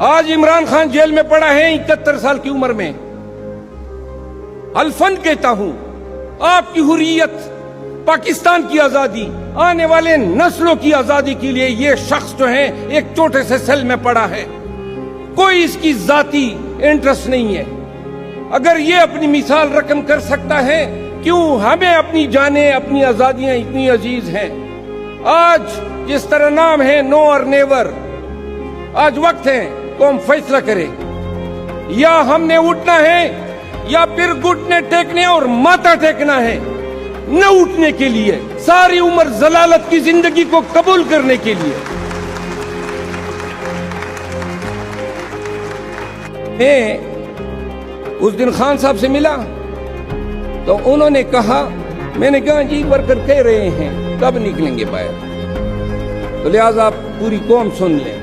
آج عمران خان جیل میں پڑا ہے 71 سال کی عمر میں. الفن کہتا ہوں، آپ کی حریت، پاکستان کی آزادی، آنے والے نسلوں کی آزادی کے لیے یہ شخص جو ہے ایک چھوٹے سے سیل میں پڑا ہے. کوئی اس کی ذاتی انٹرسٹ نہیں ہے. اگر یہ اپنی مثال رقم کر سکتا ہے، کیوں ہمیں اپنی جانیں، اپنی آزادیاں اتنی عزیز ہیں؟ آج جس طرح نام ہے نو اور نیور، آج وقت ہے تو ہم فیصلہ کریں. یا ہم نے اٹھنا ہے یا پھر گھٹنے ٹیکنے اور ماتھا ٹیکنا ہے. نہ اٹھنے کے لیے، ساری عمر ضلالت کی زندگی کو قبول کرنے کے لیے. میں اس دن خان صاحب سے ملا تو انہوں نے کہا، میں نے کہا جی ورکر کہہ رہے ہیں کب نکلیں گے باہر، تو لہٰذا آپ پوری قوم سن لیں.